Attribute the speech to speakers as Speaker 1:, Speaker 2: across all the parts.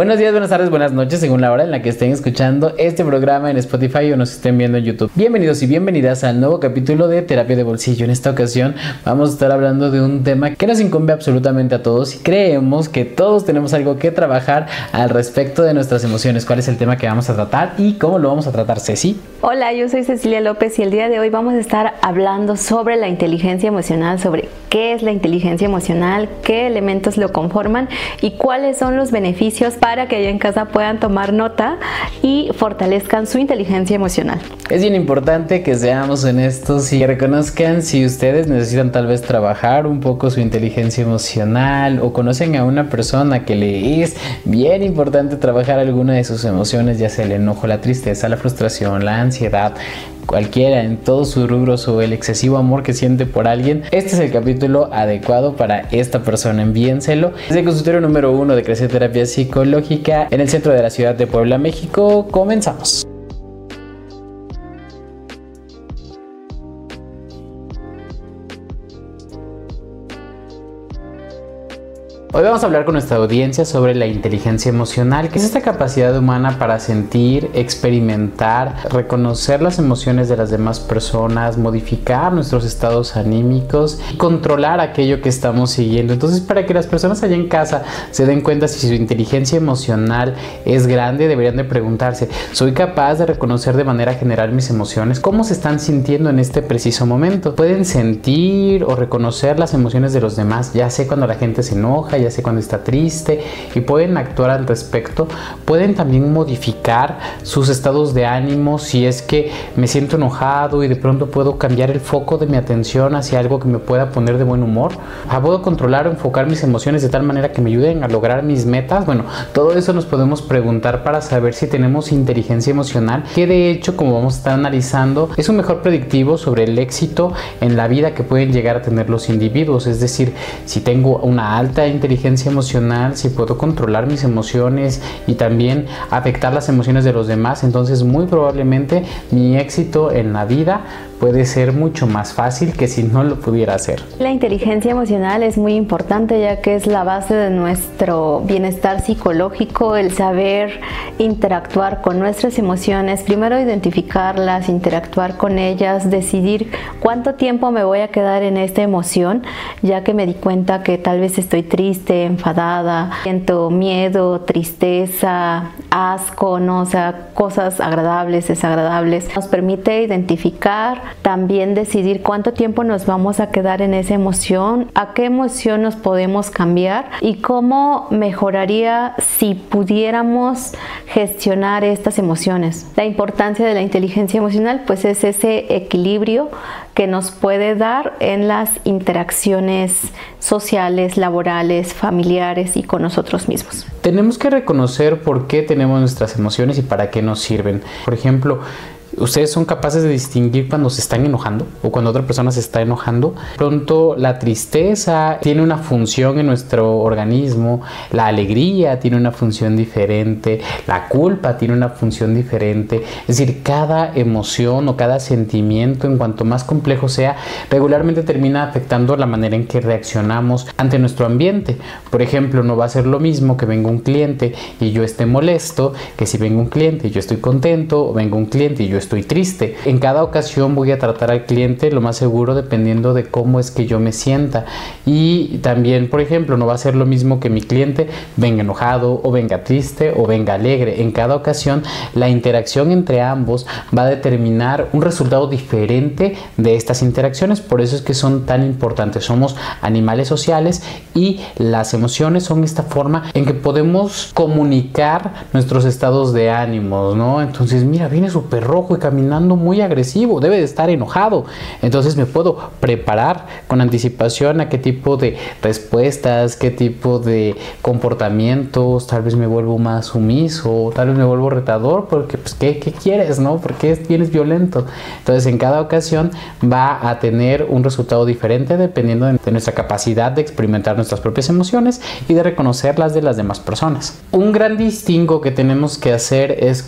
Speaker 1: Buenos días, buenas tardes, buenas noches, según la hora en la que estén escuchando este programa en Spotify o nos estén viendo en YouTube. Bienvenidos y bienvenidas al nuevo capítulo de Terapia de Bolsillo. En esta ocasión vamos a estar hablando de un tema que nos incumbe absolutamente a todos y creemos que todos tenemos algo que trabajar al respecto de nuestras emociones. ¿Cuál es el tema que vamos a tratar y cómo lo vamos a tratar, Ceci?
Speaker 2: Hola, yo soy Cecilia López y el día de hoy vamos a estar hablando sobre la inteligencia emocional, sobre qué es la inteligencia emocional, qué elementos lo conforman y cuáles son los beneficios para que allá en casa puedan tomar nota y fortalezcan su inteligencia emocional.
Speaker 1: Es bien importante que seamos honestos y reconozcan si ustedes necesitan tal vez trabajar un poco su inteligencia emocional o conocen a una persona que le es bien importante trabajar alguna de sus emociones, ya sea el enojo, la tristeza, la frustración, la ansiedad, cualquiera en todos sus rubros o el excesivo amor que siente por alguien. Este es el capítulo adecuado para esta persona. Envíenselo. Es el consultorio número 1 de Crecer Terapia Psicológica en el centro de la ciudad de Puebla, México. Comenzamos. Hoy vamos a hablar con nuestra audiencia sobre la inteligencia emocional, que es esta capacidad humana para sentir, experimentar, reconocer las emociones de las demás personas, modificar nuestros estados anímicos y controlar aquello que estamos siguiendo. Entonces, para que las personas allá en casa se den cuenta si su inteligencia emocional es grande, deberían de preguntarse: ¿soy capaz de reconocer de manera general mis emociones? ¿Cómo se están sintiendo en este preciso momento? ¿Pueden sentir o reconocer las emociones de los demás? Ya sé cuando la gente se enoja, ya sé cuando está triste, y pueden actuar al respecto. Pueden también modificar sus estados de ánimo. Si es que me siento enojado y de pronto puedo cambiar el foco de mi atención hacia algo que me pueda poner de buen humor, puedo controlar o enfocar mis emociones de tal manera que me ayuden a lograr mis metas. Bueno, todo eso nos podemos preguntar para saber si tenemos inteligencia emocional, que de hecho, como vamos a estar analizando, es un mejor predictivo sobre el éxito en la vida que pueden llegar a tener los individuos. Es decir, si tengo una alta inteligencia emocional, si puedo controlar mis emociones y también afectar las emociones de los demás, entonces muy probablemente mi éxito en la vida puede ser mucho más fácil que si no lo pudiera hacer.
Speaker 2: La inteligencia emocional es muy importante, ya que es la base de nuestro bienestar psicológico, el saber interactuar con nuestras emociones, primero identificarlas, interactuar con ellas, decidir cuánto tiempo me voy a quedar en esta emoción, ya que me di cuenta que tal vez estoy triste, enfadada, siento miedo, tristeza, asco, ¿no? O sea, cosas agradables, desagradables. Nos permite identificar, también decidir cuánto tiempo nos vamos a quedar en esa emoción, a qué emoción nos podemos cambiar y cómo mejoraría si pudiéramos gestionar estas emociones. La importancia de la inteligencia emocional pues es ese equilibrio que nos puede dar en las interacciones sociales, laborales, familiares y con nosotros mismos.
Speaker 1: Tenemos que reconocer por qué tenemos nuestras emociones y para qué nos sirven. Por ejemplo, ¿ustedes son capaces de distinguir cuando se están enojando o cuando otra persona se está enojando? Pronto la tristeza tiene una función en nuestro organismo, la alegría tiene una función diferente, la culpa tiene una función diferente. Es decir, cada emoción o cada sentimiento, en cuanto más complejo sea, regularmente termina afectando la manera en que reaccionamos ante nuestro ambiente. Por ejemplo, no va a ser lo mismo que venga un cliente y yo esté molesto, que si venga un cliente y yo estoy contento, o venga un cliente y yo estoy triste. En cada ocasión voy a tratar al cliente lo más seguro dependiendo de cómo es que yo me sienta. Y también, por ejemplo, no va a ser lo mismo que mi cliente venga enojado o venga triste o venga alegre. En cada ocasión la interacción entre ambos va a determinar un resultado diferente de estas interacciones. Por eso es que son tan importantes. Somos animales sociales y las emociones son esta forma en que podemos comunicar nuestros estados de ánimos, ¿no? Entonces, mira, viene súper rojo y caminando muy agresivo, debe de estar enojado. Entonces me puedo preparar con anticipación a qué tipo de respuestas, qué tipo de comportamientos. Tal vez me vuelvo más sumiso, tal vez me vuelvo retador, porque pues ¿qué quieres, no? ¿Por qué vienes violento? Entonces en cada ocasión va a tener un resultado diferente dependiendo de nuestra capacidad de experimentar nuestras propias emociones y de reconocer las de las demás personas. Un gran distingo que tenemos que hacer es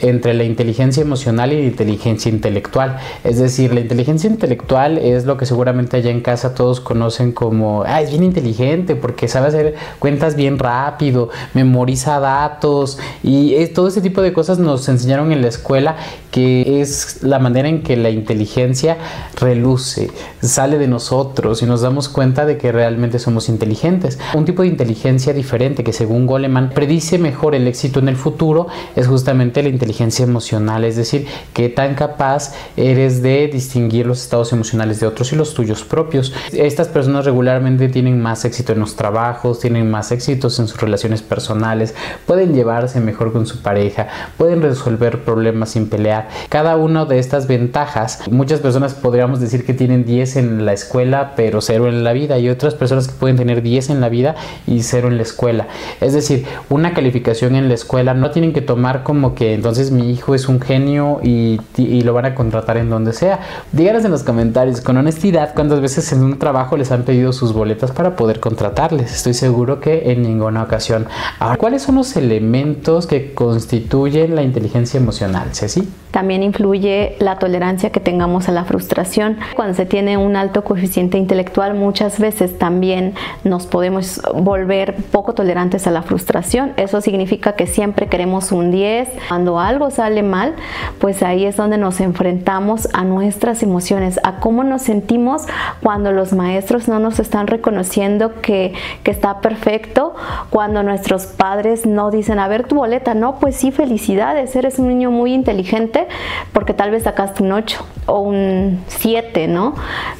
Speaker 1: entre la inteligencia emocional emocional y la inteligencia intelectual. Es decir, la inteligencia intelectual es lo que seguramente allá en casa todos conocen como, es bien inteligente porque sabe hacer cuentas bien rápido, memoriza datos y todo ese tipo de cosas nos enseñaron en la escuela, que es la manera en que la inteligencia reluce, sale de nosotros y nos damos cuenta de que realmente somos inteligentes. Un tipo de inteligencia diferente que según Goleman predice mejor el éxito en el futuro es justamente la inteligencia emocional, es decir, qué tan capaz eres de distinguir los estados emocionales de otros y los tuyos propios. Estas personas regularmente tienen más éxito en los trabajos, tienen más éxitos en sus relaciones personales, pueden llevarse mejor con su pareja, pueden resolver problemas sin pelear. Cada una de estas ventajas, muchas personas podríamos decir que tienen 10 en la escuela pero 0 en la vida, y otras personas que pueden tener 10 en la vida y 0 en la escuela. Es decir, una calificación en la escuela no tienen que tomar como que entonces mi hijo es un genio y lo van a contratar en donde sea. Díganos en los comentarios con honestidad cuántas veces en un trabajo les han pedido sus boletas para poder contratarles. Estoy seguro que en ninguna ocasión. Ahora, ¿cuáles son los elementos que constituyen la inteligencia emocional, Ceci?
Speaker 2: También influye la tolerancia que tengamos a la frustración. Cuando se tiene un alto coeficiente intelectual, muchas veces también nos podemos volver poco tolerantes a la frustración. Eso significa que siempre queremos un 10. Cuando algo sale mal, pues ahí es donde nos enfrentamos a nuestras emociones, a cómo nos sentimos cuando los maestros no nos están reconociendo que está perfecto, cuando nuestros padres no dicen, a ver tu boleta, no, pues sí, felicidades, eres un niño muy inteligente, porque tal vez sacaste un 8 o un 7, ¿no?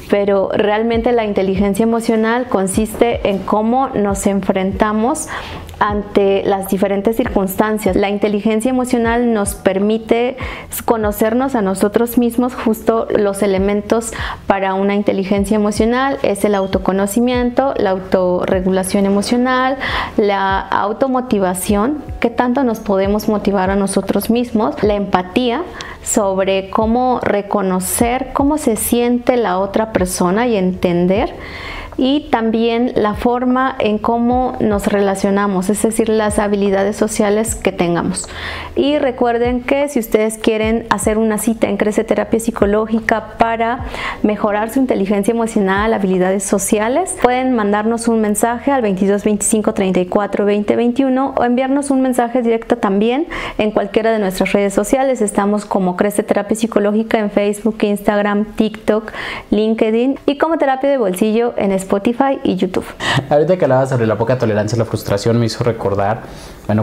Speaker 2: Pero realmente la inteligencia emocional consiste en cómo nos enfrentamos ante las diferentes circunstancias. La inteligencia emocional nos permite conocernos a nosotros mismos. Justo los elementos para una inteligencia emocional es el autoconocimiento, la autorregulación emocional, la automotivación, que tanto nos podemos motivar a nosotros mismos, la empatía, sobre cómo reconocer cómo se siente la otra persona y entender, y también la forma en cómo nos relacionamos, es decir, las habilidades sociales que tengamos. Y recuerden que si ustedes quieren hacer una cita en Crece Terapia Psicológica para mejorar su inteligencia emocional, habilidades sociales, pueden mandarnos un mensaje al 22 25 34 20 21 o enviarnos un mensaje directo también en cualquiera de nuestras redes sociales. Estamos como Crece Terapia Psicológica en Facebook, Instagram, TikTok, LinkedIn, y como Terapia de Bolsillo en Spotify y YouTube.
Speaker 1: Ahorita que hablabas sobre la poca tolerancia a la frustración me hizo recordar,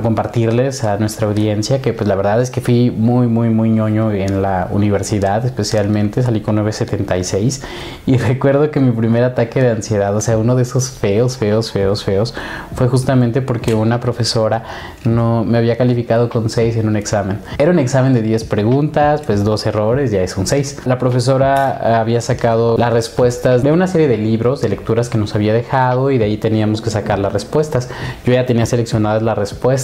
Speaker 1: compartirles a nuestra audiencia que pues la verdad es que fui muy ñoño en la universidad, especialmente salí con 9.76 y recuerdo que mi primer ataque de ansiedad, o sea, uno de esos feos, fue justamente porque una profesora no me había calificado con 6 en un examen. Era un examen de 10 preguntas, pues 2 errores, ya es un 6. La profesora había sacado las respuestas de una serie de libros, de lecturas que nos había dejado, y de ahí teníamos que sacar las respuestas. Yo ya tenía seleccionadas las respuestas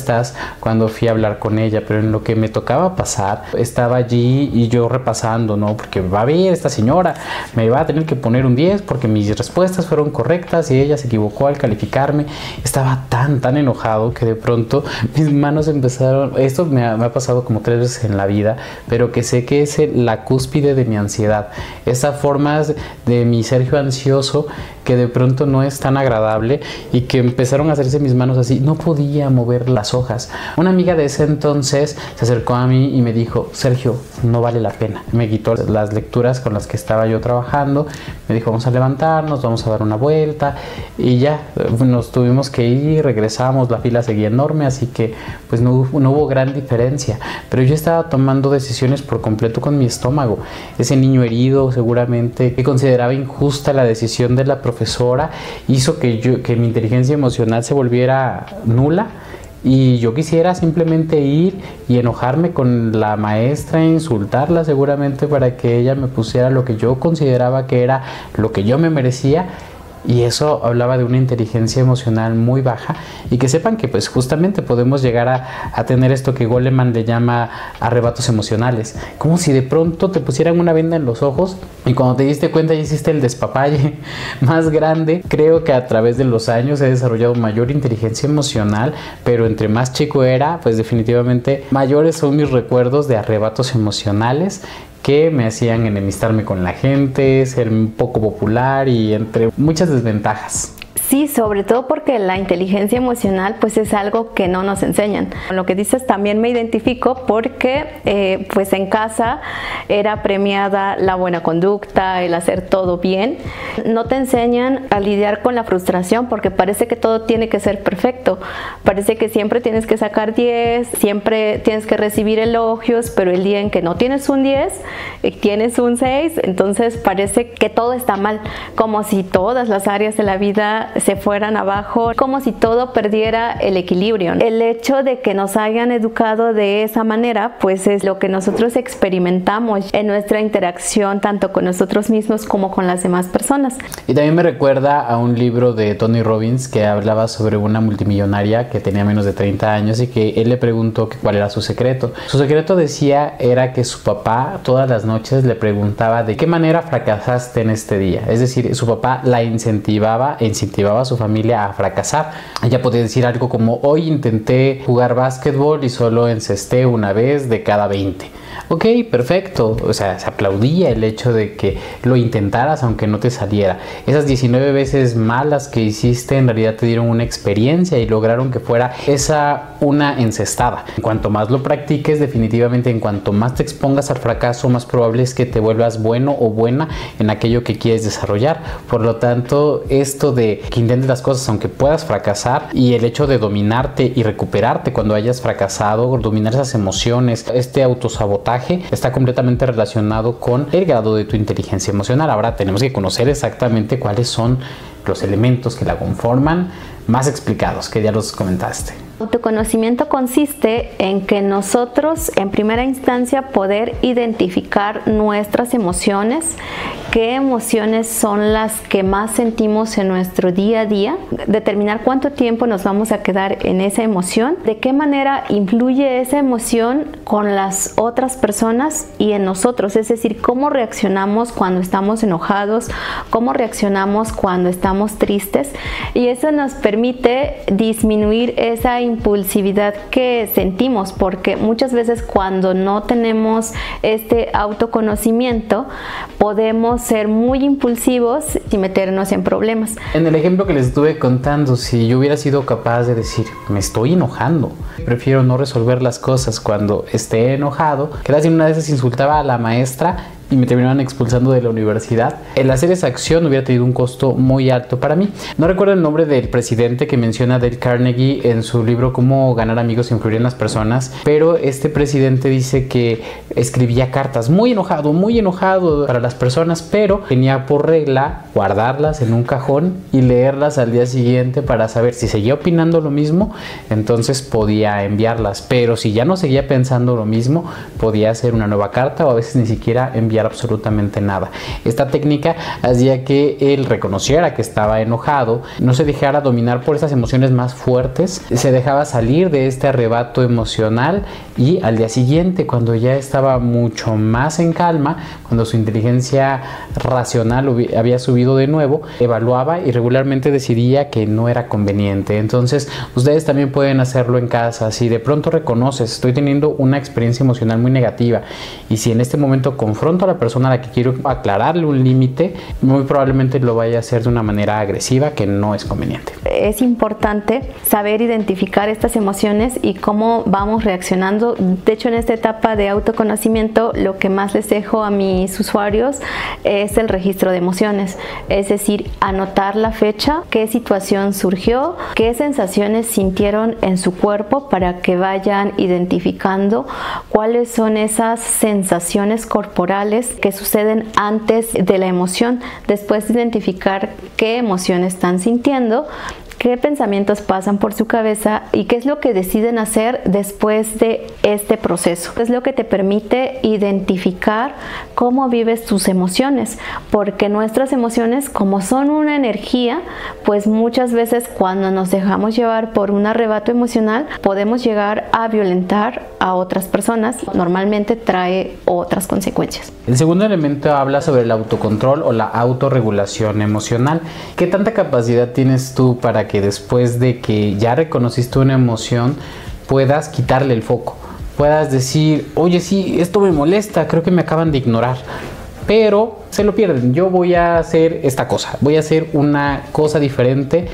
Speaker 1: cuando fui a hablar con ella, pero en lo que me tocaba pasar, estaba allí y yo repasando, ¿no? Porque va a ver, esta señora me va a tener que poner un 10 porque mis respuestas fueron correctas y ella se equivocó al calificarme. Estaba tan enojado que de pronto mis manos empezaron, esto me ha pasado como 3 veces en la vida, pero que sé que es la cúspide de mi ansiedad, esa forma de mi Sergio ansioso que de pronto no es tan agradable, y que empezaron a hacerse mis manos así, no podía mover las hojas. Una amiga de ese entonces se acercó a mí y me dijo, Sergio, no vale la pena. Me quitó las lecturas con las que estaba yo trabajando, me dijo, vamos a levantarnos, vamos a dar una vuelta, y ya nos tuvimos que ir, regresamos, la fila seguía enorme, así que pues no hubo gran diferencia, pero yo estaba tomando decisiones por completo con mi estómago. Ese niño herido, seguramente, que consideraba injusta la decisión de la profesora, hizo que mi inteligencia emocional se volviera nula, y yo quisiera simplemente ir y enojarme con la maestra, insultarla seguramente para que ella me pusiera lo que yo consideraba que era lo que yo me merecía, y eso hablaba de una inteligencia emocional muy baja, y que sepan que pues justamente podemos llegar a tener esto que Goleman le llama arrebatos emocionales, como si de pronto te pusieran una venda en los ojos y cuando te diste cuenta ya hiciste el despapalle más grande. Creo que a través de los años he desarrollado mayor inteligencia emocional, pero entre más chico era, pues definitivamente mayores son mis recuerdos de arrebatos emocionales que me hacían enemistarme con la gente, ser un poco popular y entre muchas desventajas.
Speaker 2: Sí, sobre todo porque la inteligencia emocional pues es algo que no nos enseñan. Con lo que dices también me identifico porque pues en casa era premiada la buena conducta, el hacer todo bien. No te enseñan a lidiar con la frustración porque parece que todo tiene que ser perfecto. Parece que siempre tienes que sacar 10, siempre tienes que recibir elogios, pero el día en que no tienes un 10, tienes un 6, entonces parece que todo está mal, como si todas las áreas de la vida se fueran abajo, como si todo perdiera el equilibrio. El hecho de que nos hayan educado de esa manera, pues es lo que nosotros experimentamos en nuestra interacción tanto con nosotros mismos como con las demás personas.
Speaker 1: Y también me recuerda a un libro de Tony Robbins que hablaba sobre una multimillonaria que tenía menos de 30 años y que él le preguntó que cuál era su secreto. Su secreto, decía, era que su papá todas las noches le preguntaba de qué manera fracasaste en este día. Es decir, su papá la incentivaba a su familia a fracasar. Ella podía decir algo como: hoy intenté jugar básquetbol y solo encesté una vez de cada 20. Ok, perfecto. O sea, se aplaudía el hecho de que lo intentaras aunque no te saliera. Esas 19 veces malas que hiciste en realidad te dieron una experiencia y lograron que fuera una encestada. En cuanto más lo practiques, definitivamente en cuanto más te expongas al fracaso, más probable es que te vuelvas bueno o buena en aquello que quieres desarrollar. Por lo tanto, esto de que intentes las cosas aunque puedas fracasar, y el hecho de dominarte y recuperarte cuando hayas fracasado, dominar esas emociones, este autosabotaje, está completamente relacionado con el grado de tu inteligencia emocional. Ahora tenemos que conocer exactamente cuáles son los elementos que la conforman, más explicados, que ya los comentaste.
Speaker 2: Autoconocimiento consiste en que nosotros, en primera instancia, poder identificar nuestras emociones, qué emociones son las que más sentimos en nuestro día a día, determinar cuánto tiempo nos vamos a quedar en esa emoción, de qué manera influye esa emoción con las otras personas y en nosotros, es decir, cómo reaccionamos cuando estamos enojados, cómo reaccionamos cuando estamos tristes, y eso nos permite disminuir esa impulsividad que sentimos, porque muchas veces cuando no tenemos este autoconocimiento podemos ser muy impulsivos y meternos en problemas.
Speaker 1: En el ejemplo que les estuve contando, si yo hubiera sido capaz de decir: me estoy enojando, prefiero no resolver las cosas cuando esté enojado, que casi una vez insultaba a la maestra y me terminaban expulsando de la universidad. El hacer esa acción hubiera tenido un costo muy alto para mí. No recuerdo el nombre del presidente que menciona Dale Carnegie en su libro Cómo ganar amigos e influir en las personas, pero este presidente dice que escribía cartas muy enojado para las personas, pero tenía por regla guardarlas en un cajón y leerlas al día siguiente para saber si seguía opinando lo mismo, entonces podía enviarlas, pero si ya no seguía pensando lo mismo, podía hacer una nueva carta o a veces ni siquiera enviar absolutamente nada. Esta técnica hacía que él reconociera que estaba enojado, no se dejara dominar por esas emociones más fuertes, se dejaba salir de este arrebato emocional y al día siguiente, cuando ya estaba mucho más en calma, cuando su inteligencia racional había subido de nuevo, evaluaba y regularmente decidía que no era conveniente. Entonces ustedes también pueden hacerlo en casa. Si de pronto reconoces: estoy teniendo una experiencia emocional muy negativa, y si en este momento confronto a la persona a la que quiero aclararle un límite, muy probablemente lo vaya a hacer de una manera agresiva que no es conveniente.
Speaker 2: Es importante saber identificar estas emociones y cómo vamos reaccionando. De hecho, en esta etapa de autoconocimiento, lo que más les dejo a mis usuarios es el registro de emociones, es decir, anotar la fecha, qué situación surgió, qué sensaciones sintieron en su cuerpo, para que vayan identificando cuáles son esas sensaciones corporales que suceden antes de la emoción. Después de identificar qué emoción están sintiendo, qué pensamientos pasan por su cabeza y qué es lo que deciden hacer después de este proceso. Es lo que te permite identificar cómo vives tus emociones, porque nuestras emociones, como son una energía, pues muchas veces cuando nos dejamos llevar por un arrebato emocional, podemos llegar a violentar a otras personas. Normalmente trae otras consecuencias.
Speaker 1: El segundo elemento habla sobre el autocontrol o la autorregulación emocional. ¿Qué tanta capacidad tienes tú para que después de que ya reconociste una emoción puedas quitarle el foco? Puedas decir, oye, sí, esto me molesta, creo que me acaban de ignorar, pero se lo pierden. Yo voy a hacer esta cosa, voy a hacer una cosa diferente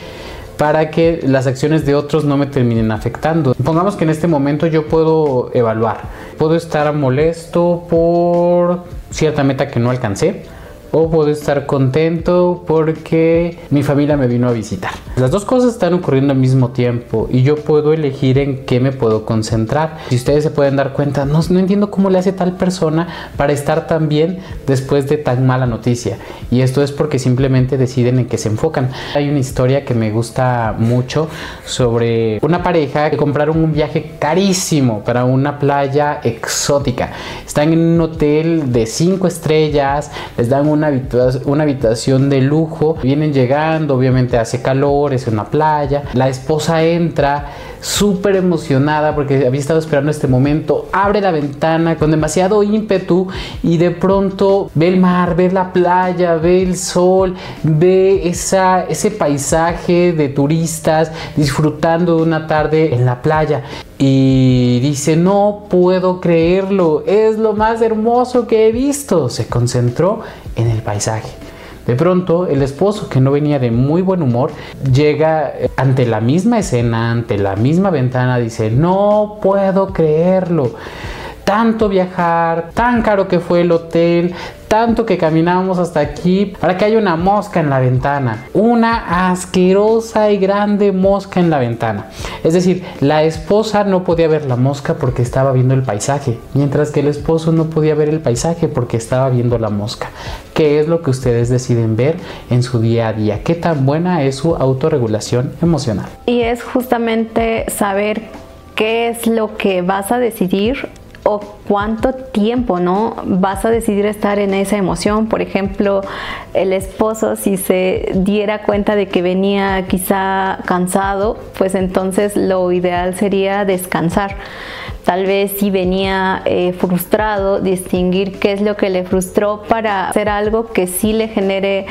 Speaker 1: para que las acciones de otros no me terminen afectando. Pongamos que en este momento yo puedo evaluar, puedo estar molesto por cierta meta que no alcancé, o puedo estar contento porque mi familia me vino a visitar. Las dos cosas están ocurriendo al mismo tiempo y yo puedo elegir en qué me puedo concentrar. Si ustedes se pueden dar cuenta, no entiendo cómo le hace tal persona para estar tan bien después de tan mala noticia. Y esto es porque simplemente deciden en qué se enfocan. Hay una historia que me gusta mucho sobre una pareja que compraron un viaje carísimo para una playa exótica. Están en un hotel de 5 estrellas, les dan una habitación de lujo, vienen llegando, obviamente hace calor, es una playa, la esposa entra súper emocionada porque había estado esperando este momento, abre la ventana con demasiado ímpetu y de pronto ve el mar, ve la playa, ve el sol, ve ese paisaje de turistas disfrutando de una tarde en la playa y dice, no puedo creerlo, es lo más hermoso que he visto. Se concentró en el paisaje. De pronto, el esposo, que no venía de muy buen humor, llega ante la misma escena, ante la misma ventana, dice, no puedo creerlo. Tanto viajar, tan caro que fue el hotel, tanto que caminamos hasta aquí para que haya una mosca en la ventana, una asquerosa y grande mosca en la ventana. Es decir, la esposa no podía ver la mosca porque estaba viendo el paisaje, mientras que el esposo no podía ver el paisaje porque estaba viendo la mosca. ¿Qué es lo que ustedes deciden ver en su día a día? ¿Qué tan buena es su autorregulación emocional?
Speaker 2: Y es justamente saber qué es lo que vas a decidir o cuánto tiempo, ¿no?, vas a decidir estar en esa emoción. Por ejemplo, el esposo, si se diera cuenta de que venía quizá cansado, pues entonces lo ideal sería descansar. Tal vez si venía frustrado, distinguir qué es lo que le frustró para hacer algo que sí le genere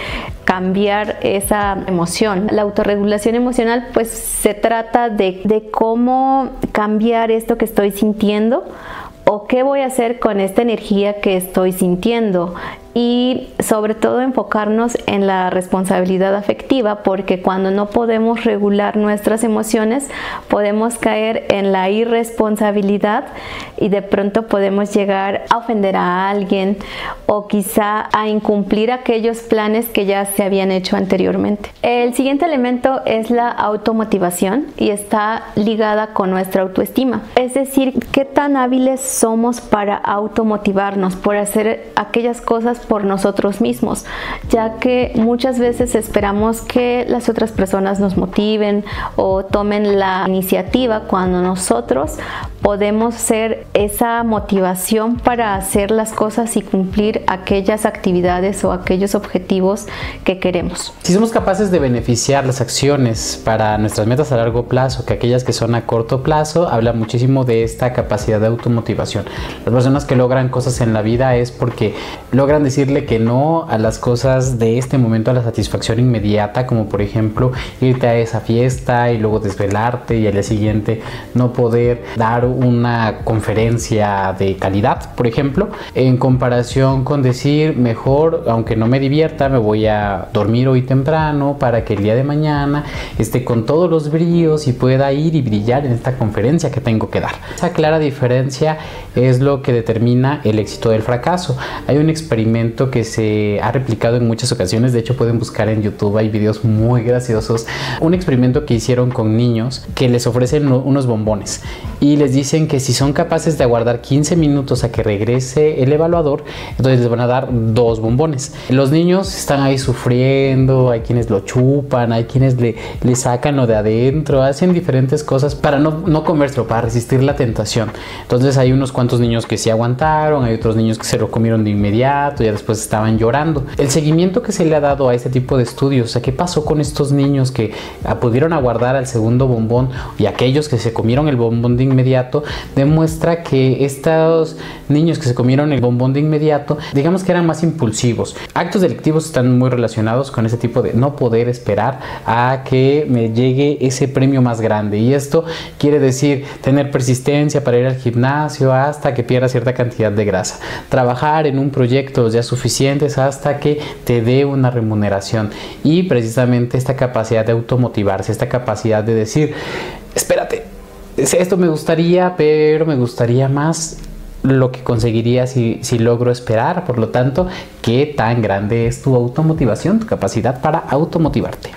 Speaker 2: cambiar esa emoción. La autorregulación emocional pues se trata de cómo cambiar esto que estoy sintiendo o qué voy a hacer con esta energía que estoy sintiendo. Y sobre todo enfocarnos en la responsabilidad afectiva, porque cuando no podemos regular nuestras emociones podemos caer en la irresponsabilidad y de pronto podemos llegar a ofender a alguien o quizá a incumplir aquellos planes que ya se habían hecho anteriormente. El siguiente elemento es la automotivación y está ligada con nuestra autoestima. Es decir, qué tan hábiles somos para automotivarnos, por hacer aquellas cosas por nosotros mismos, ya que muchas veces esperamos que las otras personas nos motiven o tomen la iniciativa cuando nosotros podemos ser esa motivación para hacer las cosas y cumplir aquellas actividades o aquellos objetivos que queremos.
Speaker 1: Si somos capaces de beneficiar las acciones para nuestras metas a largo plazo que aquellas que son a corto plazo, habla muchísimo de esta capacidad de automotivación. Las personas que logran cosas en la vida es porque logran decirle que no a las cosas de este momento, a la satisfacción inmediata, como por ejemplo irte a esa fiesta y luego desvelarte y al día siguiente no poder dar una conferencia de calidad, por ejemplo, en comparación con decir, mejor, aunque no me divierta, me voy a dormir hoy temprano para que el día de mañana esté con todos los bríos y pueda ir y brillar en esta conferencia que tengo que dar. Esa clara diferencia es lo que determina el éxito del fracaso. Hay un experimento experimento que se ha replicado en muchas ocasiones. De hecho, pueden buscar en YouTube, hay videos muy graciosos. Un experimento que hicieron con niños que les ofrecen unos bombones y les dicen que si son capaces de aguardar 15 minutos a que regrese el evaluador, entonces les van a dar 2 bombones. Los niños están ahí sufriendo, hay quienes lo chupan, hay quienes le sacan lo de adentro, hacen diferentes cosas para no comérselo, para resistir la tentación. Entonces hay unos cuantos niños que sí aguantaron, hay otros niños que se lo comieron de inmediato, ya después estaban llorando. El seguimiento que se le ha dado a este tipo de estudios, o sea, ¿qué pasó con estos niños que pudieron aguardar al segundo bombón y aquellos que se comieron el bombón de inmediato? Demuestra que estos niños que se comieron el bombón de inmediato, digamos que eran más impulsivos. Actos delictivos están muy relacionados con ese tipo de no poder esperar a que me llegue ese premio más grande, y esto quiere decir tener persistencia para ir al gimnasio hasta que pierda cierta cantidad de grasa, trabajar en un proyecto los días suficientes hasta que te dé una remuneración, y precisamente esta capacidad de automotivarse, esta capacidad de decir, espérate, esto me gustaría, pero me gustaría más lo que conseguiría si logro esperar. Por lo tanto, ¿qué tan grande es tu automotivación, tu capacidad para automotivarte?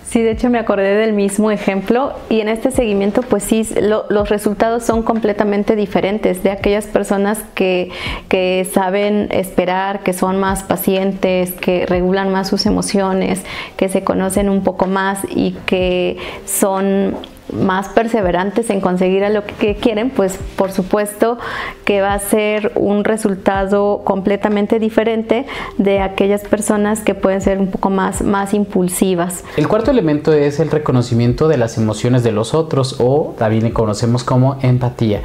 Speaker 2: Sí, de hecho me acordé del mismo ejemplo, y en este seguimiento pues sí, los resultados son completamente diferentes de aquellas personas que saben esperar, que son más pacientes, que regulan más sus emociones, que se conocen un poco más y que son más perseverantes en conseguir a lo que quieren. Pues por supuesto que va a ser un resultado completamente diferente de aquellas personas que pueden ser un poco más impulsivas.
Speaker 1: El cuarto elemento es el reconocimiento de las emociones de los otros, o también le conocemos como empatía,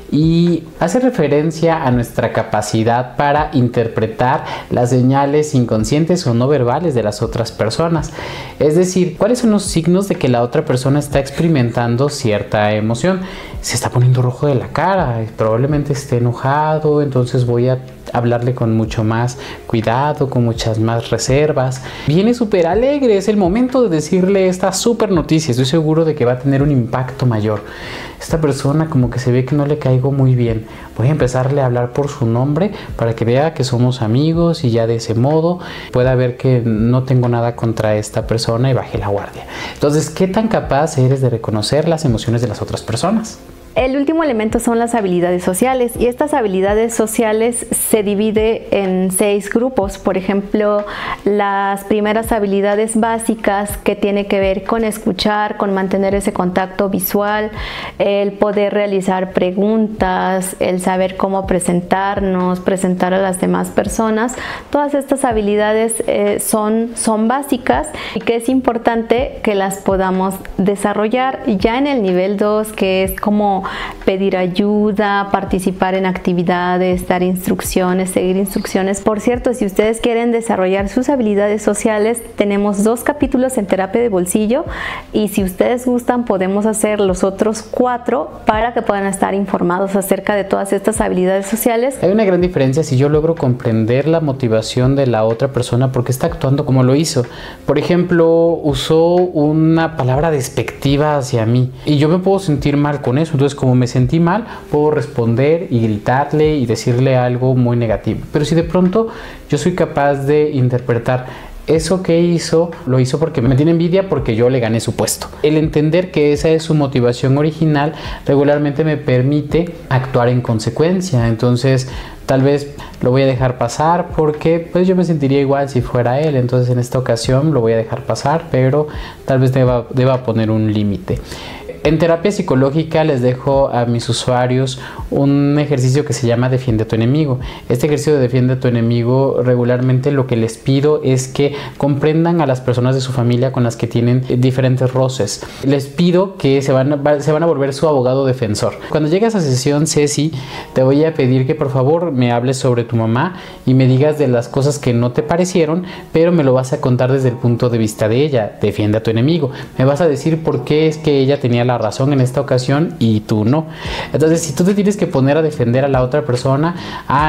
Speaker 1: y hace referencia a nuestra capacidad para interpretar las señales inconscientes o no verbales de las otras personas. Es decir, ¿cuáles son los signos de que la otra persona está experimentando cierta emoción? Se está poniendo rojo de la cara, probablemente esté enojado, entonces voy a hablarle con mucho más cuidado, con muchas más reservas. Viene súper alegre, es el momento de decirle esta súper noticia, estoy seguro de que va a tener un impacto mayor. Esta persona como que se ve que no le caigo muy bien, voy a empezarle a hablar por su nombre para que vea que somos amigos, y ya de ese modo pueda ver que no tengo nada contra esta persona y baje la guardia. Entonces, ¿qué tan capaz eres de reconocer las emociones de las otras personas?
Speaker 2: El último elemento son las habilidades sociales, y estas habilidades sociales se divide en 6 grupos. Por ejemplo, las primeras habilidades básicas, que tiene que ver con escuchar, con mantener ese contacto visual, el poder realizar preguntas, el saber cómo presentarnos, presentar a las demás personas. Todas estas habilidades son básicas, y que es importante que las podamos desarrollar. Ya en el nivel 2, que es como pedir ayuda, participar en actividades, dar instrucciones, seguir instrucciones. Por cierto, si ustedes quieren desarrollar sus habilidades sociales, tenemos 2 capítulos en terapia de bolsillo, y si ustedes gustan podemos hacer los otros 4 para que puedan estar informados acerca de todas estas habilidades sociales.
Speaker 1: Hay una gran diferencia si yo logro comprender la motivación de la otra persona, porque está actuando como lo hizo. Por ejemplo, usó una palabra despectiva hacia mí y yo me puedo sentir mal con eso. Entonces, como me sentí mal, puedo responder y gritarle y decirle algo muy negativo. Pero si de pronto yo soy capaz de interpretar eso que hizo, lo hizo porque me tiene envidia, porque yo le gané su puesto. El entender que esa es su motivación original regularmente me permite actuar en consecuencia. Entonces, tal vez lo voy a dejar pasar porque pues yo me sentiría igual si fuera él. Entonces, en esta ocasión lo voy a dejar pasar, pero tal vez deba poner un límite. En terapia psicológica les dejo a mis usuarios un ejercicio que se llama Defiende a tu enemigo. Este ejercicio de Defiende a tu enemigo, regularmente lo que les pido es que comprendan a las personas de su familia con las que tienen diferentes roces. Les pido que se van a volver su abogado defensor. Cuando llegues a sesión, Ceci, te voy a pedir que por favor me hables sobre tu mamá y me digas de las cosas que no te parecieron, pero me lo vas a contar desde el punto de vista de ella. Defiende a tu enemigo. Me vas a decir por qué es que ella tenía la razón en esta ocasión y tú no. Entonces, si tú te tienes que poner a defender a la otra persona,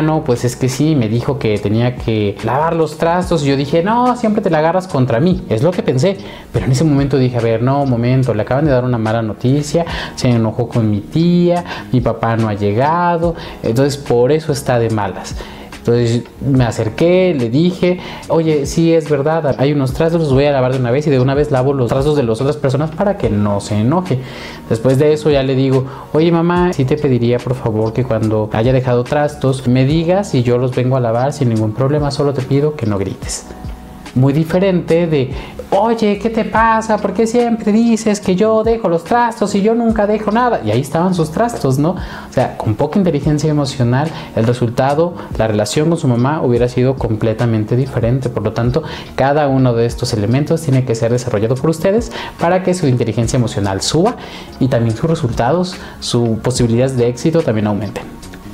Speaker 1: no, pues es que sí, me dijo que tenía que lavar los trastos, y yo dije, no, siempre te la agarras contra mí, es lo que pensé, pero en ese momento dije, a ver, no, momento, le acaban de dar una mala noticia, se enojó con mi tía, mi papá no ha llegado, entonces por eso está de malas. Entonces me acerqué, le dije, oye, sí es verdad, hay unos trastos, los voy a lavar de una vez y de una vez lavo los trastos de las otras personas para que no se enoje. Después de eso ya le digo, oye mamá, sí te pediría por favor que cuando haya dejado trastos me digas y yo los vengo a lavar sin ningún problema, solo te pido que no grites. Muy diferente de, oye, ¿qué te pasa? ¿Por qué siempre dices que yo dejo los trastos y yo nunca dejo nada? Y ahí estaban sus trastos, ¿no? O sea, con poca inteligencia emocional, el resultado, la relación con su mamá hubiera sido completamente diferente. Por lo tanto, cada uno de estos elementos tiene que ser desarrollado por ustedes para que su inteligencia emocional suba y también sus resultados, sus posibilidades de éxito también aumenten.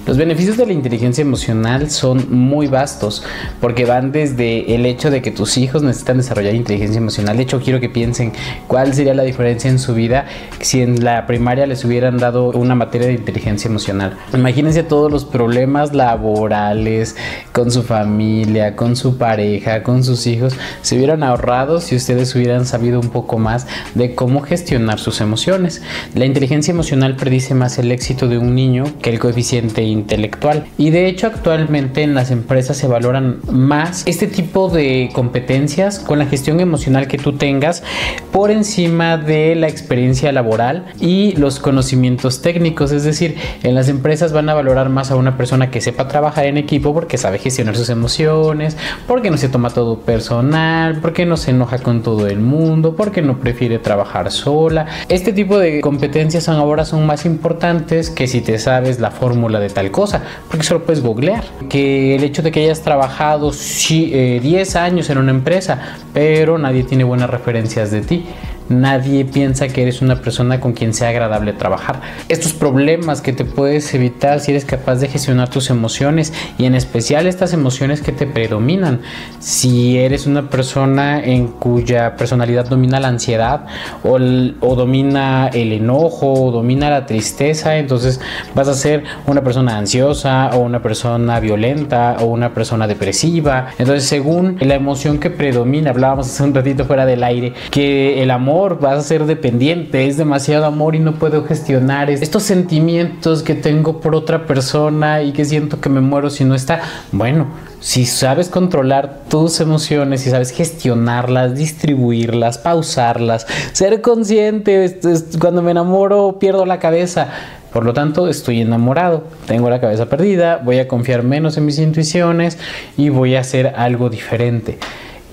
Speaker 1: Los beneficios de la inteligencia emocional son muy vastos porque van desde el hecho de que tus hijos necesitan desarrollar inteligencia emocional. De hecho, quiero que piensen cuál sería la diferencia en su vida si en la primaria les hubieran dado una materia de inteligencia emocional. Imagínense todos los problemas laborales con su familia, con su pareja, con sus hijos, se hubieran ahorrado si ustedes hubieran sabido un poco más de cómo gestionar sus emociones. La inteligencia emocional predice más el éxito de un niño que el coeficiente intelectual, y de hecho actualmente en las empresas se valoran más este tipo de competencias con la gestión emocional que tú tengas por encima de la experiencia laboral y los conocimientos técnicos. Es decir, en las empresas van a valorar más a una persona que sepa trabajar en equipo porque sabe gestionar sus emociones, porque no se toma todo personal, porque no se enoja con todo el mundo, porque no prefiere trabajar sola. Este tipo de competencias ahora son más importantes que si te sabes la fórmula de tal cosa, porque solo puedes googlear. Que el hecho de que hayas trabajado 10 años en una empresa, pero nadie tiene buenas referencias de ti. Nadie piensa que eres una persona con quien sea agradable trabajar. Estos problemas que te puedes evitar si eres capaz de gestionar tus emociones, y en especial estas emociones que te predominan. Si eres una persona en cuya personalidad domina la ansiedad o domina el enojo o domina la tristeza, entonces vas a ser una persona ansiosa o una persona violenta o una persona depresiva. Entonces, según la emoción que predomina, hablábamos hace un ratito fuera del aire, que el amor vas a ser dependiente, es demasiado amor y no puedo gestionar estos sentimientos que tengo por otra persona y que siento que me muero si no está. Bueno, si sabes controlar tus emociones, si sabes gestionarlas, distribuirlas, pausarlas, ser consciente, cuando me enamoro pierdo la cabeza. Por lo tanto, estoy enamorado, tengo la cabeza perdida, voy a confiar menos en mis intuiciones y voy a hacer algo diferente.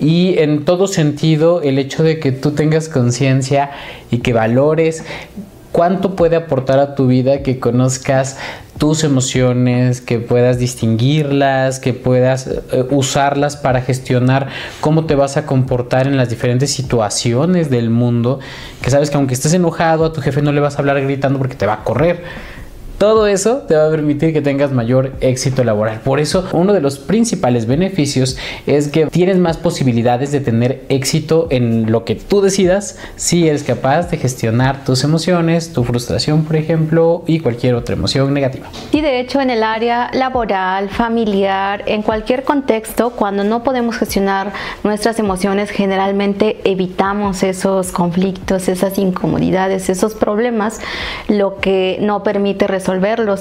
Speaker 1: Y en todo sentido, el hecho de que tú tengas conciencia y que valores cuánto puede aportar a tu vida, que conozcas tus emociones, que puedas distinguirlas, que puedas usarlas para gestionar cómo te vas a comportar en las diferentes situaciones del mundo, que sabes que aunque estés enojado, a tu jefe no le vas a hablar gritando porque te va a correr. Todo eso te va a permitir que tengas mayor éxito laboral. Por eso, uno de los principales beneficios es que tienes más posibilidades de tener éxito en lo que tú decidas si eres capaz de gestionar tus emociones, tu frustración, por ejemplo, y cualquier otra emoción negativa.
Speaker 2: Y de hecho, en el área laboral, familiar, en cualquier contexto, cuando no podemos gestionar nuestras emociones, generalmente evitamos esos conflictos, esas incomodidades, esos problemas, lo que no permite resolverlos.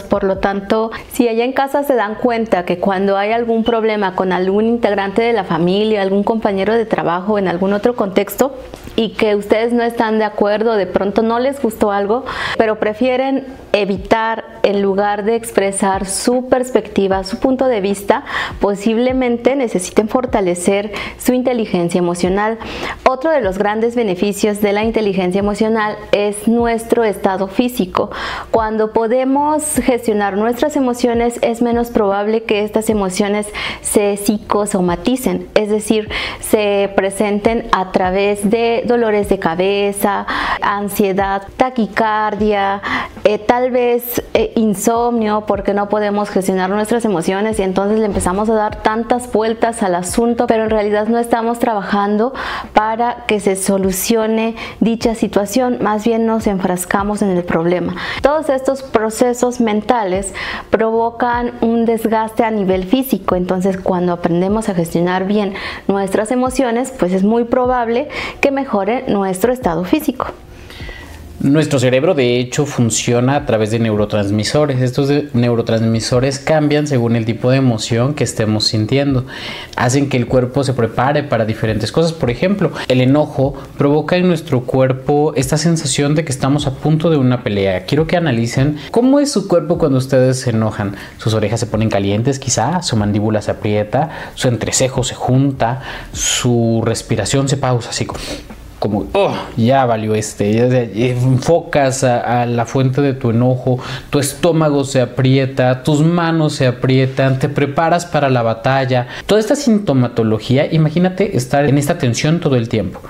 Speaker 2: Por lo tanto, si allá en casa se dan cuenta que cuando hay algún problema con algún integrante de la familia, algún compañero de trabajo, en algún otro contexto, y que ustedes no están de acuerdo, de pronto no les gustó algo, pero prefieren evitar en lugar de expresar su perspectiva, su punto de vista, posiblemente necesiten fortalecer su inteligencia emocional. Otro de los grandes beneficios de la inteligencia emocional es nuestro estado físico. Cuando podemos gestionar nuestras emociones, es menos probable que estas emociones se psicosomaticen, es decir, se presenten a través de dolores de cabeza, ansiedad, taquicardia, tal vez insomnio, porque no podemos gestionar nuestras emociones y entonces le empezamos a dar tantas vueltas al asunto, pero en realidad no estamos trabajando para que se solucione dicha situación, más bien nos enfrascamos en el problema. Todos estos procesos mentales provocan un desgaste a nivel físico, entonces cuando aprendemos a gestionar bien nuestras emociones, pues es muy probable que mejore nuestro estado físico.
Speaker 1: Nuestro cerebro de hecho funciona a través de neurotransmisores. Estos neurotransmisores cambian según el tipo de emoción que estemos sintiendo. Hacen que el cuerpo se prepare para diferentes cosas. Por ejemplo, el enojo provoca en nuestro cuerpo esta sensación de que estamos a punto de una pelea. Quiero que analicen cómo es su cuerpo cuando ustedes se enojan. Sus orejas se ponen calientes quizá, su mandíbula se aprieta, su entrecejo se junta, su respiración se pausa así como ya valió enfocas a la fuente de tu enojo, tu estómago se aprieta, tus manos se aprietan, te preparas para la batalla. Toda esta sintomatología, imagínate estar en esta tensión todo el tiempo.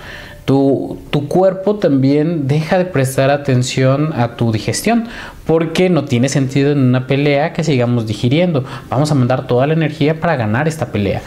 Speaker 1: Tu cuerpo también deja de prestar atención a tu digestión, porque no tiene sentido en una pelea que sigamos digiriendo. Vamos a mandar toda la energía para ganar esta pelea.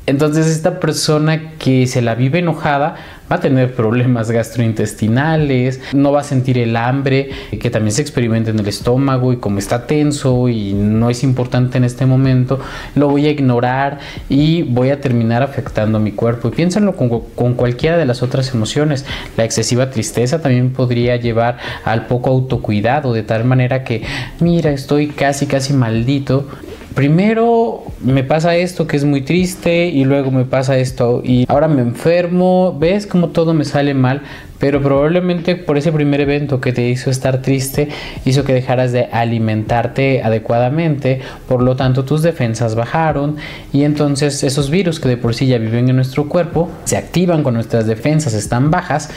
Speaker 1: Entonces esta persona que se la vive enojada va a tener problemas gastrointestinales, no va a sentir el hambre que también se experimenta en el estómago, y como está tenso y no es importante en este momento, lo voy a ignorar y voy a terminar afectando a mi cuerpo. Y piénsenlo con cualquiera de las otras emociones. La excesiva tristeza también podría llevar al poco autocuidado, de tal manera que, mira, estoy casi maldito. Primero me pasa esto que es muy triste, y luego me pasa esto y ahora me enfermo. ¿Ves cómo todo me sale mal? Pero probablemente por ese primer evento que te hizo estar triste, hizo que dejaras de alimentarte adecuadamente, por lo tanto tus defensas bajaron, y entonces esos virus que de por sí ya viven en nuestro cuerpo se activan cuando nuestras defensas están bajas,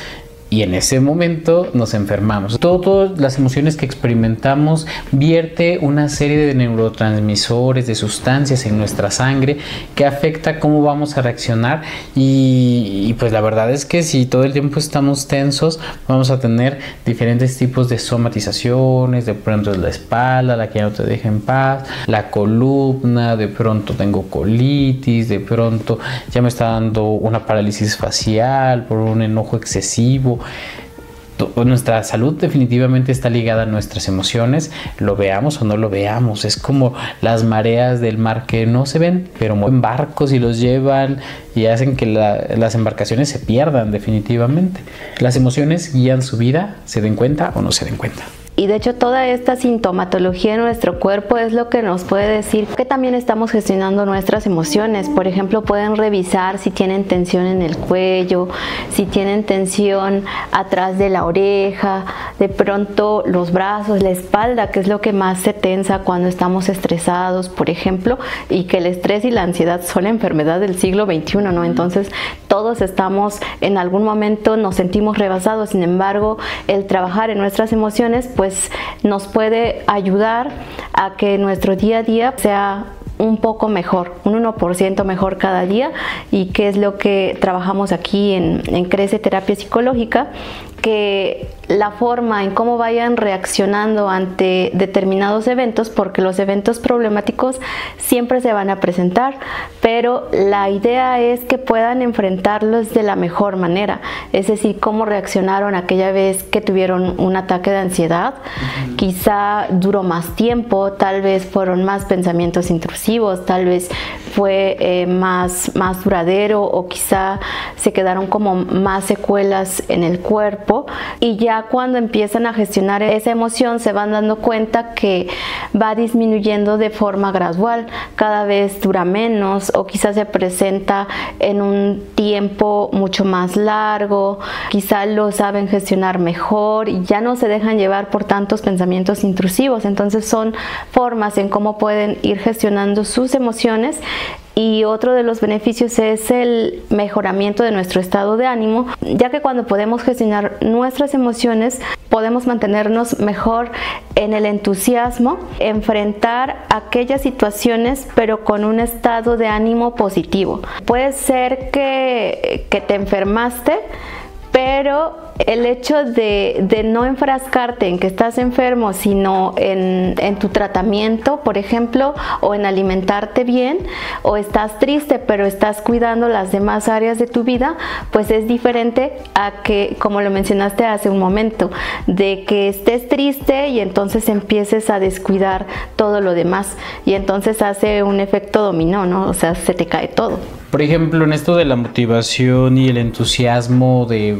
Speaker 1: y en ese momento nos enfermamos. Todas las emociones que experimentamos vierte una serie de neurotransmisores, de sustancias en nuestra sangre que afecta cómo vamos a reaccionar, y pues la verdad es que si todo el tiempo estamos tensos, vamos a tener diferentes tipos de somatizaciones. De pronto es la espalda la que ya no te deja en paz, la columna, de pronto tengo colitis, de pronto ya me está dando una parálisis facial por un enojo excesivo. Nuestra salud definitivamente está ligada a nuestras emociones, lo veamos o no lo veamos. Es como las mareas del mar que no se ven, pero mueven barcos y los llevan y hacen que las embarcaciones se pierdan definitivamente. Las emociones guían su vida, se den cuenta o no se den cuenta.
Speaker 2: Y de hecho toda esta sintomatología en nuestro cuerpo es lo que nos puede decir que también estamos gestionando nuestras emociones. Por ejemplo, pueden revisar si tienen tensión en el cuello, si tienen tensión atrás de la oreja, de pronto los brazos, la espalda, que es lo que más se tensa cuando estamos estresados, por ejemplo, y que el estrés y la ansiedad son la enfermedad del siglo XXI, ¿no? Entonces todos estamos, en algún momento nos sentimos rebasados. Sin embargo, el trabajar en nuestras emociones pues nos puede ayudar a que nuestro día a día sea un poco mejor, un 1% mejor cada día. Y que es lo que trabajamos aquí en Crece Terapia Psicológica, que la forma en cómo vayan reaccionando ante determinados eventos, porque los eventos problemáticos siempre se van a presentar, pero la idea es que puedan enfrentarlos de la mejor manera. Es decir, cómo reaccionaron aquella vez que tuvieron un ataque de ansiedad. Quizá duró más tiempo, tal vez fueron más pensamientos intrusivos, tal vez fue más duradero, o quizá se quedaron como más secuelas en el cuerpo. Y ya cuando empiezan a gestionar esa emoción se van dando cuenta que va disminuyendo de forma gradual, cada vez dura menos, o quizás se presenta en un tiempo mucho más largo. Quizá lo saben gestionar mejor y ya no se dejan llevar por tantos pensamientos intrusivos. Entonces son formas en cómo pueden ir gestionando sus emociones. Y otro de los beneficios es el mejoramiento de nuestro estado de ánimo, ya que cuando podemos gestionar nuestras emociones, podemos mantenernos mejor en el entusiasmo, enfrentar aquellas situaciones, pero con un estado de ánimo positivo. Puede ser que te enfermaste, pero el hecho de no enfrascarte en que estás enfermo, sino en tu tratamiento, por ejemplo, o en alimentarte bien, o estás triste pero estás cuidando las demás áreas de tu vida, pues es diferente a que, como lo mencionaste hace un momento, de que estés triste y entonces empieces a descuidar todo lo demás, y entonces hace un efecto dominó, ¿no? O sea, se te cae todo.
Speaker 1: Por ejemplo, en esto de la motivación y el entusiasmo de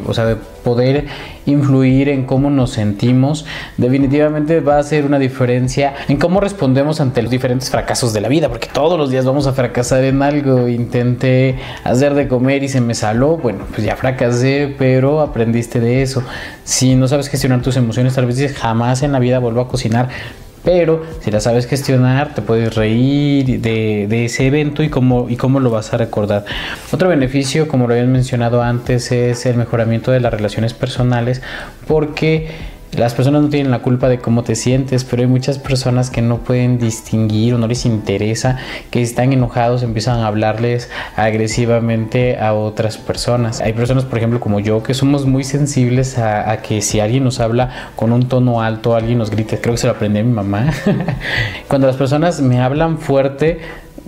Speaker 1: poder influir en cómo nos sentimos, definitivamente va a hacer una diferencia en cómo respondemos ante los diferentes fracasos de la vida, porque todos los días vamos a fracasar en algo. Intenté hacer de comer y se me salió, bueno, pues ya fracasé, pero aprendiste de eso. Si no sabes gestionar tus emociones, tal vez dices, jamás en la vida vuelvo a cocinar. Pero si la sabes gestionar, te puedes reír de ese evento y cómo lo vas a recordar. Otro beneficio, como lo habían mencionado antes, es el mejoramiento de las relaciones personales, porque las personas no tienen la culpa de cómo te sientes, pero hay muchas personas que no pueden distinguir o no les interesa, que están enojados, empiezan a hablarles agresivamente a otras personas. Hay personas, por ejemplo, como yo, que somos muy sensibles a que si alguien nos habla con un tono alto, alguien nos grita. Creo que se lo aprendí a mi mamá. Cuando las personas me hablan fuerte,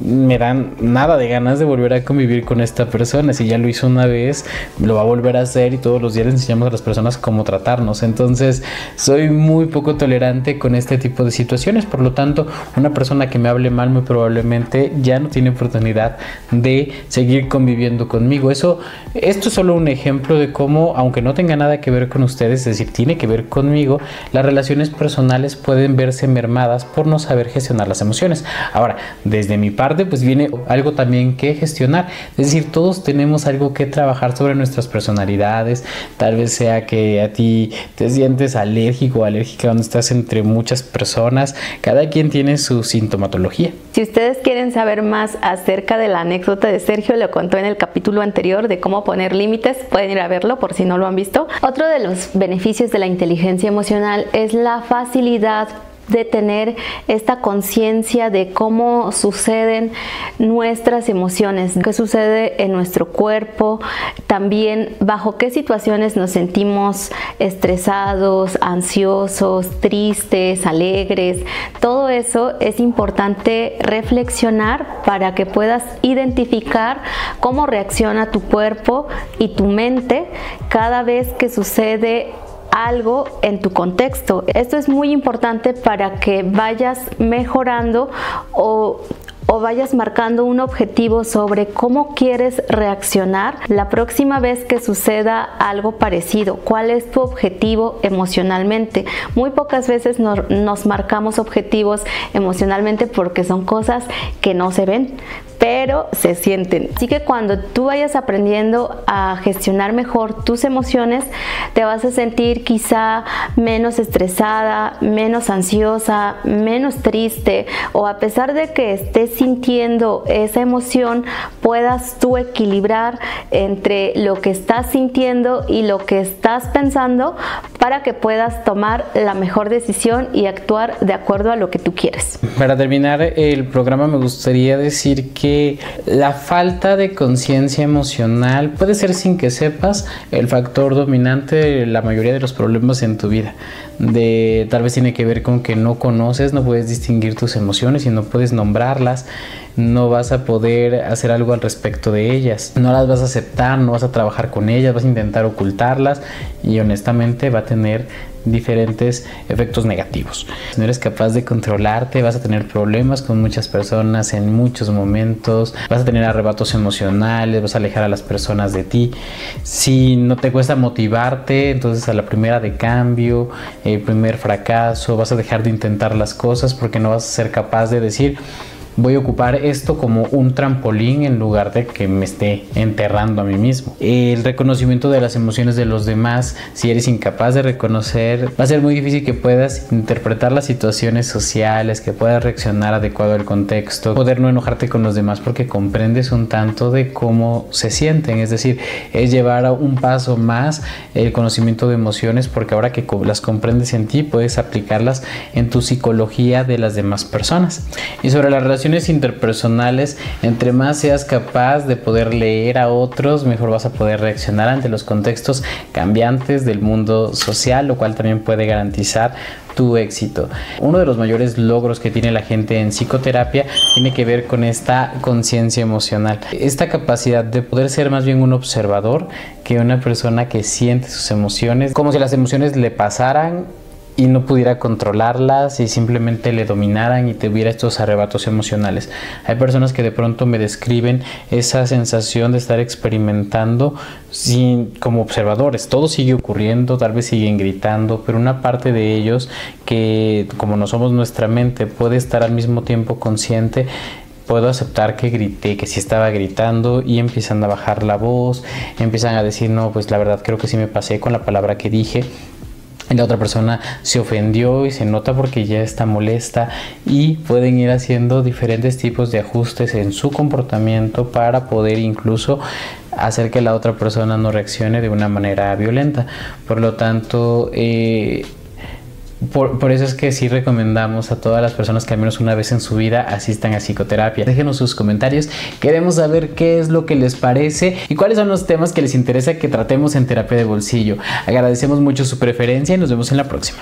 Speaker 1: me dan nada de ganas de volver a convivir con esta persona. Si ya lo hizo una vez, lo va a volver a hacer, y todos los días le enseñamos a las personas cómo tratarnos. Entonces soy muy poco tolerante con este tipo de situaciones. Por lo tanto, una persona que me hable mal muy probablemente ya no tiene oportunidad de seguir conviviendo conmigo. Esto es solo un ejemplo de cómo, aunque no tenga nada que ver con ustedes, es decir, tiene que ver conmigo, las relaciones personales pueden verse mermadas por no saber gestionar las emociones. Ahora, desde mi parte, pues viene algo también que gestionar. Es decir, todos tenemos algo que trabajar sobre nuestras personalidades. Tal vez sea que a ti te sientes alérgico o alérgica cuando estás entre muchas personas. Cada quien tiene su sintomatología.
Speaker 2: Si ustedes quieren saber más acerca de la anécdota de Sergio, lo contó en el capítulo anterior de cómo poner límites, pueden ir a verlo por si no lo han visto. Otro de los beneficios de la inteligencia emocional es la facilidad de tener esta conciencia de cómo suceden nuestras emociones, qué sucede en nuestro cuerpo, también bajo qué situaciones nos sentimos estresados, ansiosos, tristes, alegres. Todo eso es importante reflexionar para que puedas identificar cómo reacciona tu cuerpo y tu mente cada vez que sucede algo en tu contexto. Esto es muy importante para que vayas mejorando o vayas marcando un objetivo sobre cómo quieres reaccionar la próxima vez que suceda algo parecido. ¿Cuál es tu objetivo emocionalmente? Muy pocas veces nos marcamos objetivos emocionalmente porque son cosas que no se ven, pero se sienten. Así que cuando tú vayas aprendiendo a gestionar mejor tus emociones, te vas a sentir quizá menos estresada, menos ansiosa, menos triste, o a pesar de que estés sintiendo esa emoción, puedas tú equilibrar entre lo que estás sintiendo y lo que estás pensando para que puedas tomar la mejor decisión y actuar de acuerdo a lo que tú quieres.
Speaker 1: Para terminar el programa, me gustaría decir que la falta de conciencia emocional puede ser, sin que sepas, el factor dominante de la mayoría de los problemas en tu vida. Tal vez tiene que ver con que no conoces, no puedes distinguir tus emociones y no puedes nombrarlas. No vas a poder hacer algo al respecto de ellas, no las vas a aceptar, no vas a trabajar con ellas, vas a intentar ocultarlas, y honestamente va a tener diferentes efectos negativos. Si no eres capaz de controlarte, vas a tener problemas con muchas personas en muchos momentos, vas a tener arrebatos emocionales, vas a alejar a las personas de ti. Si no te cuesta motivarte, entonces a la primera de cambio, el primer fracaso, vas a dejar de intentar las cosas porque no vas a ser capaz de decir: voy a ocupar esto como un trampolín en lugar de que me esté enterrando a mí mismo. El reconocimiento de las emociones de los demás, si eres incapaz de reconocer, va a ser muy difícil que puedas interpretar las situaciones sociales, que puedas reaccionar adecuado al contexto, poder no enojarte con los demás porque comprendes un tanto de cómo se sienten. Es decir, es llevar a un paso más el conocimiento de emociones, porque ahora que las comprendes en ti, puedes aplicarlas en tu psicología de las demás personas. Y sobre las relaciones interpersonales, entre más seas capaz de poder leer a otros, mejor vas a poder reaccionar ante los contextos cambiantes del mundo social, lo cual también puede garantizar tu éxito. Uno de los mayores logros que tiene la gente en psicoterapia tiene que ver con esta conciencia emocional, esta capacidad de poder ser más bien un observador que una persona que siente sus emociones, como si las emociones le pasaran y no pudiera controlarlas y simplemente le dominaran y tuviera estos arrebatos emocionales. Hay personas que de pronto me describen esa sensación de estar experimentando como observadores. Todo sigue ocurriendo, tal vez siguen gritando, pero una parte de ellos que, como no somos nuestra mente, puede estar al mismo tiempo consciente. Puedo aceptar que grité, que sí estaba gritando, y empiezan a bajar la voz, empiezan a decir, no, pues la verdad creo que sí me pasé con la palabra que dije. Y la otra persona se ofendió y se nota porque ya está molesta, y pueden ir haciendo diferentes tipos de ajustes en su comportamiento para poder incluso hacer que la otra persona no reaccione de una manera violenta. Por lo tanto, por eso es que sí recomendamos a todas las personas que al menos una vez en su vida asistan a psicoterapia. Déjenos sus comentarios, queremos saber qué es lo que les parece y cuáles son los temas que les interesa que tratemos en Terapia de Bolsillo. Agradecemos mucho su preferencia y nos vemos en la próxima.